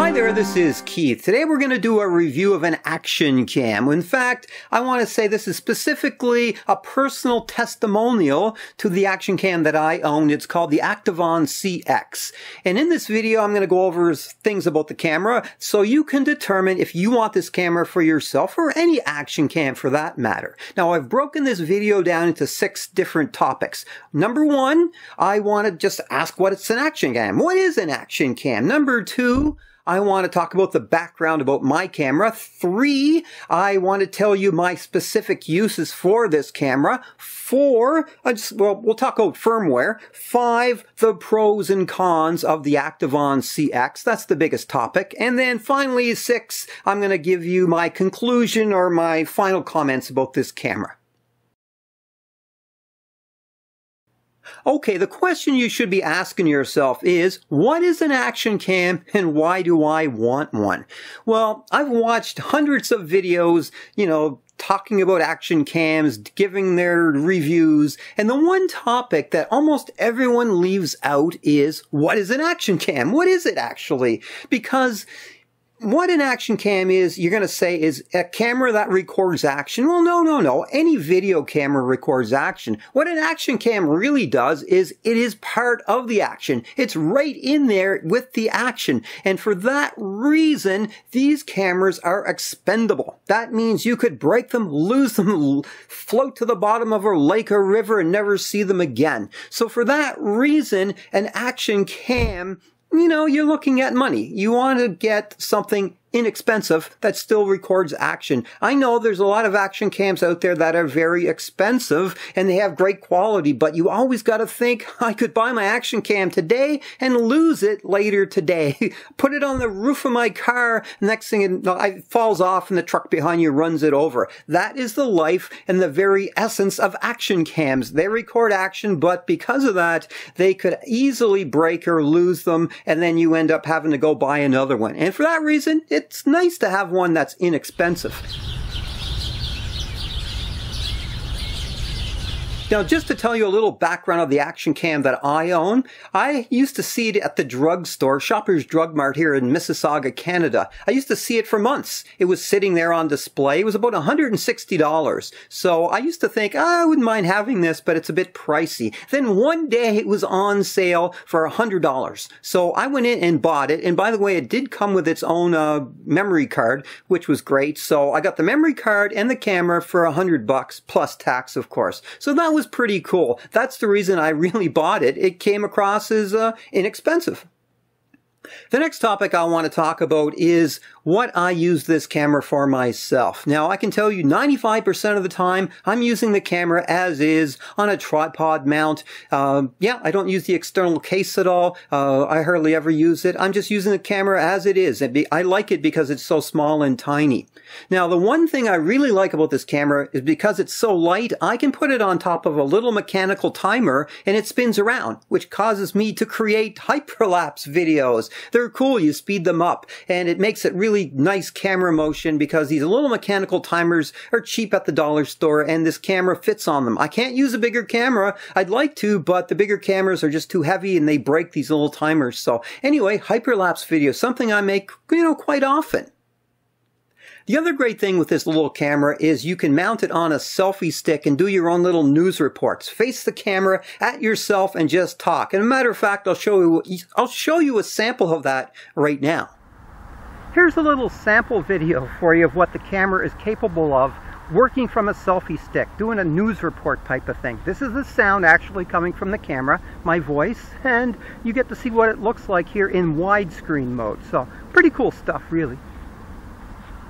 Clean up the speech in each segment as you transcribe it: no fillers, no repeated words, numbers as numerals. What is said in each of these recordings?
Hi there, this is Keith. Today we're going to do a review of an action cam. In fact, I want to say this is specifically a personal testimonial to the action cam that I own. It's called the ActiveOn CX. And in this video, I'm going to go over things about the camera so you can determine if you want this camera for yourself or any action cam for that matter. Now, I've broken this video down into 6 different topics. Number 1, I want to just ask what it's an action cam. What is an action cam? Number 2, I want to talk about the background about my camera. 3, I want to tell you my specific uses for this camera. 4, we'll talk about firmware. 5, the pros and cons of the ActiveOn CX. That's the biggest topic. And then finally, 6, I'm going to give you my conclusion or my final comments about this camera. Okay, the question you should be asking yourself is, what is an action cam and why do I want one? Well, I've watched hundreds of videos, talking about action cams, giving their reviews, and the one topic that almost everyone leaves out is, what is an action cam? What is it actually? Because what an action cam is, you're going to say, is a camera that records action. Well, no. Any video camera records action. What an action cam really does is it is part of the action. It's right in there with the action. And for that reason, these cameras are expendable. That means you could break them, lose them, float to the bottom of a lake or river and never see them again. So for that reason, an action cam, you're looking at money. You want to get something inexpensive that still records action. I know there's a lot of action cams out there that are very expensive and they have great quality, but you always got to think, I could buy my action cam today and lose it later today. Put it on the roof of my car, next thing it falls off and the truck behind you runs it over. That is the life and the very essence of action cams. They record action, but because of that, they could easily break or lose them, and then you end up having to go buy another one. And for that reason, it's nice to have one that's inexpensive. Now, just to tell you a little background of the action cam that I own, I used to see it at the drugstore, Shoppers Drug Mart here in Mississauga, Canada. I used to see it for months. It was sitting there on display. It was about $160. So I used to think, I wouldn't mind having this, but it's a bit pricey. Then one day it was on sale for $100. So I went in and bought it. And by the way, it did come with its own memory card, which was great. So I got the memory card and the camera for $100 plus tax, of course. So that was pretty cool. That's the reason I really bought it. It came across as inexpensive. The next topic I want to talk about is what I use this camera for myself. Now, I can tell you 95% of the time, I'm using the camera as is on a tripod mount. I don't use the external case at all. I hardly ever use it. I'm just using the camera as it is. I like it because it's so small and tiny. Now, the one thing I really like about this camera is because it's so light, I can put it on top of a little mechanical timer and it spins around, which causes me to create hyperlapse videos. They're cool. You speed them up and it makes it really nice camera motion because these little mechanical timers are cheap at the dollar store and this camera fits on them. I can't use a bigger camera. I'd like to, but the bigger cameras are just too heavy and they break these little timers. So anyway, hyperlapse video, something I make, quite often. The other great thing with this little camera is you can mount it on a selfie stick and do your own little news reports. Face the camera at yourself and just talk. And as a matter of fact, I'll show you a sample of that right now. Here's a little sample video for you of what the camera is capable of working from a selfie stick, doing a news report type of thing. This is the sound actually coming from the camera, my voice, and you get to see what it looks like here in widescreen mode. So pretty cool stuff, really.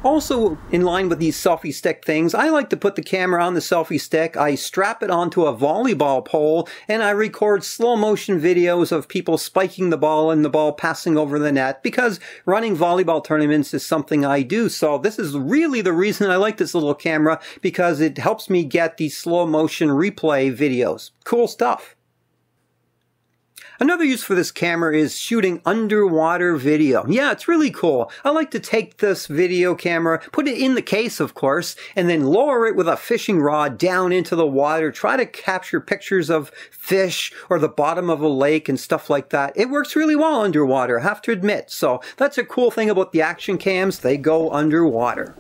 Also, in line with these selfie stick things, I like to put the camera on the selfie stick, I strap it onto a volleyball pole, and I record slow motion videos of people spiking the ball and the ball passing over the net, because running volleyball tournaments is something I do. So this is really the reason I like this little camera, because it helps me get these slow motion replay videos. Cool stuff. Another use for this camera is shooting underwater video. Yeah, it's really cool. I like to take this video camera, put it in the case, of course, and then lower it with a fishing rod down into the water, try to capture pictures of fish or the bottom of a lake and stuff like that. It works really well underwater, I have to admit. So that's a cool thing about the action cams. They go underwater.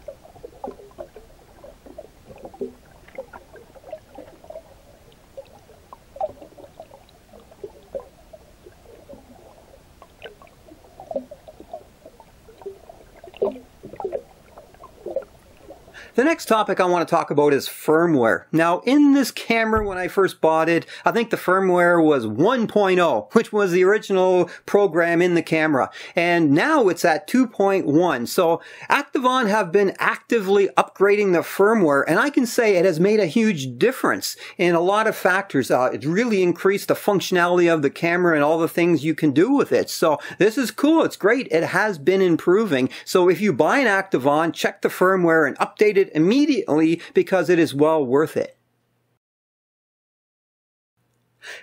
The next topic I want to talk about is firmware. Now, in this camera, when I first bought it, I think the firmware was 1.0, which was the original program in the camera. And now it's at 2.1. So ActiveOn have been actively upgrading the firmware, and I can say it has made a huge difference in a lot of factors. It really increased the functionality of the camera and all the things you can do with it. So this is cool. It's great. It has been improving. So if you buy an ActiveOn, check the firmware and update it immediately because it is well worth it.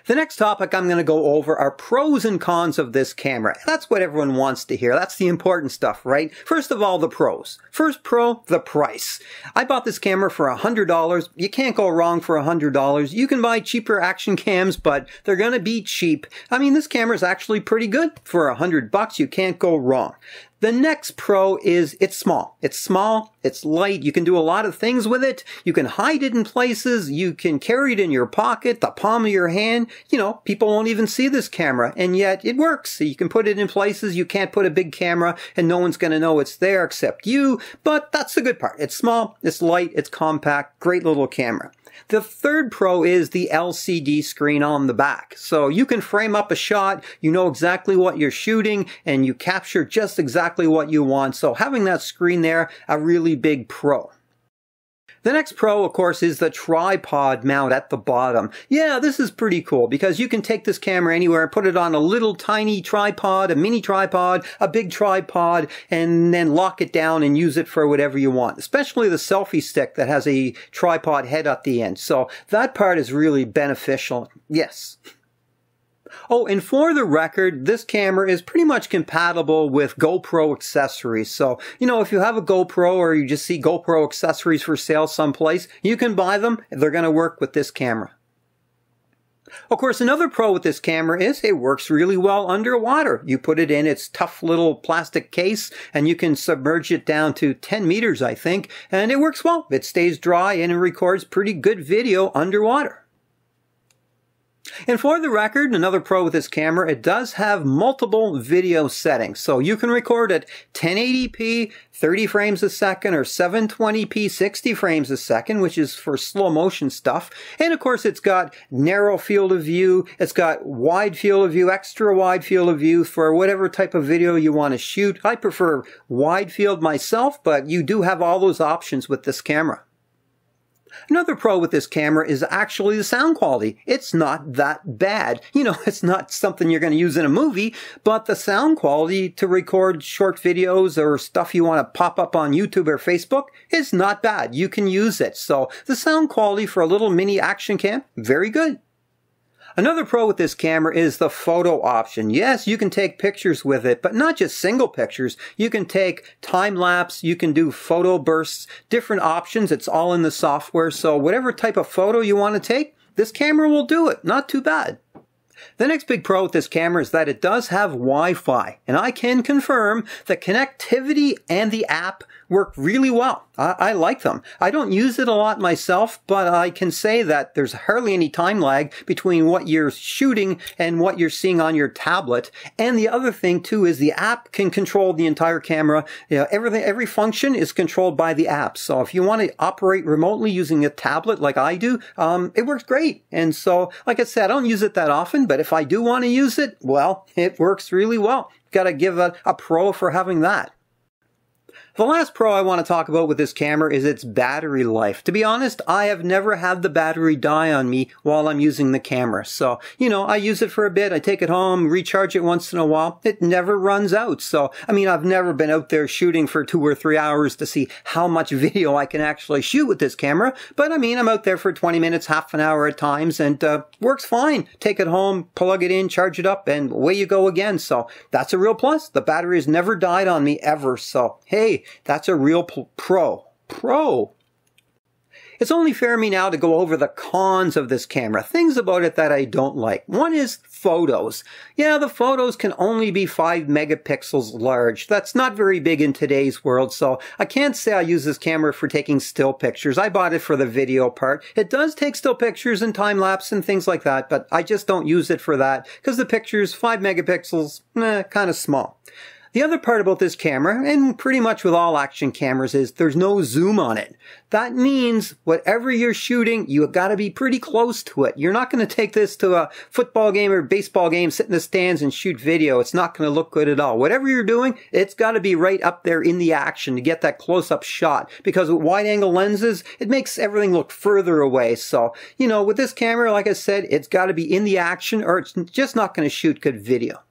The next topic I'm going to go over are pros and cons of this camera. That's what everyone wants to hear. That's the important stuff, right? First of all, the pros. First pro, the price. I bought this camera for $100. You can't go wrong for $100. You can buy cheaper action cams, but they're going to be cheap. I mean, this camera is actually pretty good for $100. You can't go wrong. The next pro is it's small. It's small, it's light, you can do a lot of things with it. You can hide it in places, you can carry it in your pocket, the palm of your hand. You know, people won't even see this camera, and yet it works. You can put it in places you can't put a big camera, and no one's going to know it's there except you, but that's the good part. It's small, it's light, it's compact, great little camera. The third pro is the LCD screen on the back. So you can frame up a shot, you know exactly what you're shooting, and you capture just exactly what you want. So having that screen there, a really big pro. The next pro, of course, is the tripod mount at the bottom. Yeah, this is pretty cool because you can take this camera anywhere and put it on a little tiny tripod, a mini tripod, a big tripod, and then lock it down and use it for whatever you want, especially the selfie stick that has a tripod head at the end. So that part is really beneficial. Yes. Oh, and for the record, this camera is pretty much compatible with GoPro accessories. So, you know, if you have a GoPro or you just see GoPro accessories for sale someplace, you can buy them. They're going to work with this camera. Of course, another pro with this camera is it works really well underwater. You put it in its tough little plastic case and you can submerge it down to 10 meters, I think, and it works well. It stays dry and it records pretty good video underwater. And for the record, another pro with this camera, it does have multiple video settings. So you can record at 1080p, 30 frames a second, or 720p, 60 frames a second, which is for slow motion stuff. And of course, it's got narrow field of view, it's got wide field of view, extra wide field of view for whatever type of video you want to shoot. I prefer wide field myself, but you do have all those options with this camera. Another pro with this camera is actually the sound quality. It's not that bad. You know, it's not something you're going to use in a movie, but the sound quality to record short videos or stuff you want to pop up on YouTube or Facebook is not bad. You can use it. So the sound quality for a little mini action cam, very good. Another pro with this camera is the photo option. Yes, you can take pictures with it, but not just single pictures. You can take time-lapse, you can do photo bursts, different options. It's all in the software, so whatever type of photo you want to take, this camera will do it. Not too bad. The next big pro with this camera is that it does have Wi-Fi, and I can confirm the connectivity and the app work really well. I like them. I don't use it a lot myself, but I can say that there's hardly any time lag between what you're shooting and what you're seeing on your tablet. And the other thing too is the app can control the entire camera. You know, every function is controlled by the app. So if you want to operate remotely using a tablet like I do, it works great. And so, like I said, I don't use it that often, but if I do want to use it, well, it works really well. Got to give a pro for having that. The last pro I want to talk about with this camera is its battery life. To be honest, I have never had the battery die on me while I'm using the camera. So, I use it for a bit, I take it home, recharge it once in a while. It never runs out. So, I've never been out there shooting for 2 or 3 hours to see how much video I can actually shoot with this camera. But I'm out there for 20 minutes, half an hour at times, and works fine. Take it home, plug it in, charge it up, and away you go again. So, that's a real plus. The battery has never died on me ever. So, hey, that's a real pro. It's only fair to me now to go over the cons of this camera, things about it that I don't like. One is photos. Yeah, the photos can only be 5 megapixels large. That's not very big in today's world, so I can't say I use this camera for taking still pictures. I bought it for the video part. It does take still pictures and time-lapse and things like that, but I just don't use it for that because the pictures, 5 megapixels, kind of small. The other part about this camera, and pretty much with all action cameras, is there's no zoom on it. That means whatever you're shooting, you got to be pretty close to it. You're not going to take this to a football game or baseball game, sit in the stands and shoot video. It's not going to look good at all. Whatever you're doing, it's got to be right up there in the action to get that close-up shot. Because with wide-angle lenses, it makes everything look further away. So, with this camera, like I said, it's got to be in the action or it's just not going to shoot good video.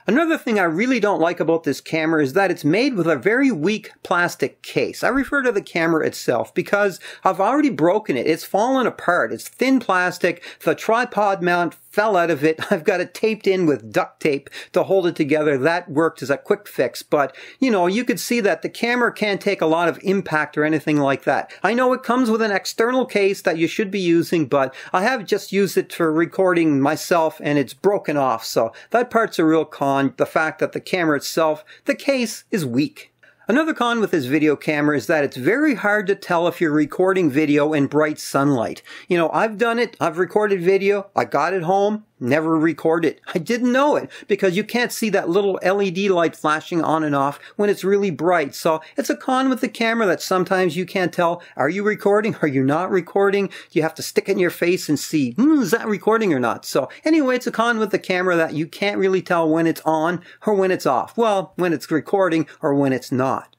Another thing I really don't like about this camera is that it's made with a very weak plastic case. I refer to the camera itself because I've already broken it. It's fallen apart. It's thin plastic. The tripod mount fell out of it. I've got it taped in with duct tape to hold it together. That worked as a quick fix, but you could see that the camera can't take a lot of impact or anything like that. I know it comes with an external case that you should be using, but I have just used it for recording myself and it's broken off. So that part's a real con. The fact that the camera itself, the case, is weak. Another con with this video camera is that it's very hard to tell if you're recording video in bright sunlight. I've done it. I've recorded video. I got it home. Never recorded. I didn't know it because you can't see that little LED light flashing on and off when it's really bright. So it's a con with the camera that sometimes you can't tell. Are you recording? Are you not recording? You have to stick it in your face and see, is that recording or not? So anyway, it's a con with the camera that you can't really tell when it's on or when it's off. Well, when it's recording or when it's not.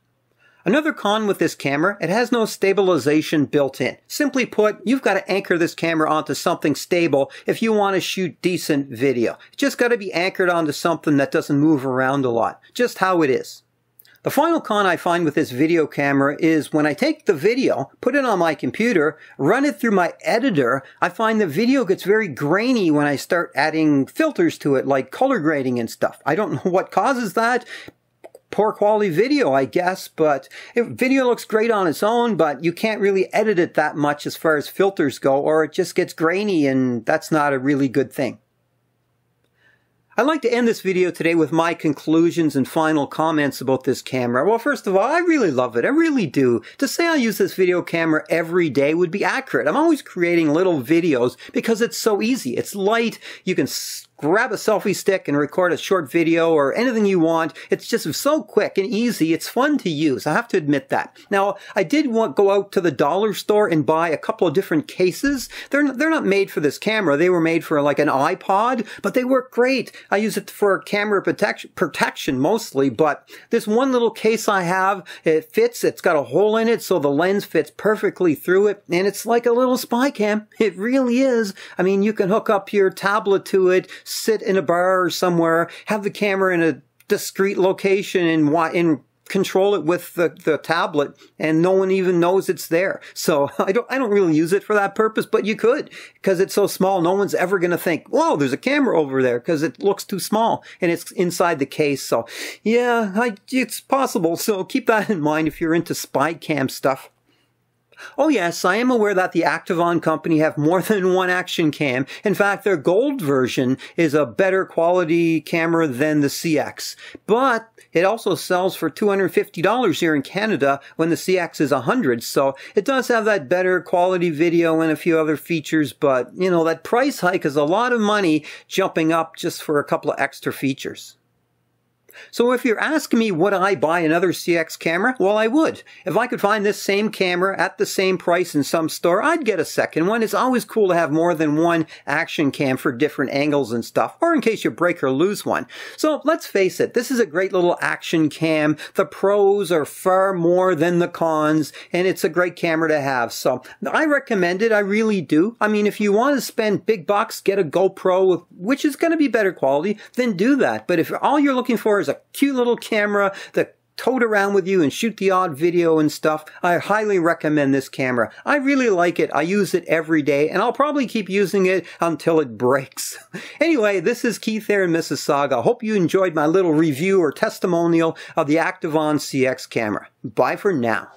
Another con with this camera, it has no stabilization built in. Simply put, you've got to anchor this camera onto something stable if you want to shoot decent video. It's just got to be anchored onto something that doesn't move around a lot. Just how it is. The final con I find with this video camera is when I take the video, put it on my computer, run it through my editor, I find the video gets very grainy when I start adding filters to it, like color grading and stuff. I don't know what causes that. Poor quality video, I guess, but video looks great on its own, but you can't really edit it that much as far as filters go, or it just gets grainy, and that's not a really good thing. I'd like to end this video today with my conclusions and final comments about this camera. Well, first of all, I really love it. I really do. To say I use this video camera every day would be accurate. I'm always creating little videos because it's so easy. It's light. You can grab a selfie stick and record a short video or anything you want. It's just so quick and easy. It's fun to use. I have to admit that. Now, I did go out to the dollar store and buy a couple of different cases. They're not made for this camera. They were made for like an iPod, but they work great. I use it for camera protection mostly, but this one little case I have, it fits. It's got a hole in it, so the lens fits perfectly through it, and it's like a little spy cam. It really is. You can hook up your tablet to it, sit in a bar or somewhere, have the camera in a discreet location and control it with the tablet, and no one even knows it's there. So I don't really use it for that purpose, but you could, because it's so small. No one's ever going to think, whoa, there's a camera over there, because it looks too small and it's inside the case. So yeah, it's possible. So keep that in mind if you're into spy cam stuff. Oh yes, I am aware that the ActiveOn company have more than one action cam. In fact, their gold version is a better quality camera than the CX. But it also sells for $250 here in Canada when the CX is $100. So it does have that better quality video and a few other features. But, that price hike is a lot of money jumping up just for a couple of extra features. So if you're asking me would I buy another CX camera, well, I would. If I could find this same camera at the same price in some store, I'd get a second one. It's always cool to have more than one action cam for different angles and stuff, or in case you break or lose one. So let's face it, this is a great little action cam. The pros are far more than the cons, and it's a great camera to have. So I recommend it, I really do. I mean, if you want to spend big bucks, get a GoPro, which is going to be better quality, then do that. But if all you're looking for is a cute little camera that tote around with you and shoot the odd video and stuff, I highly recommend this camera. I really like it. I use it every day, and I'll probably keep using it until it breaks. Anyway, this is Keith here in Mississauga. I hope you enjoyed my little review or testimonial of the ActiveOn CX camera. Bye for now.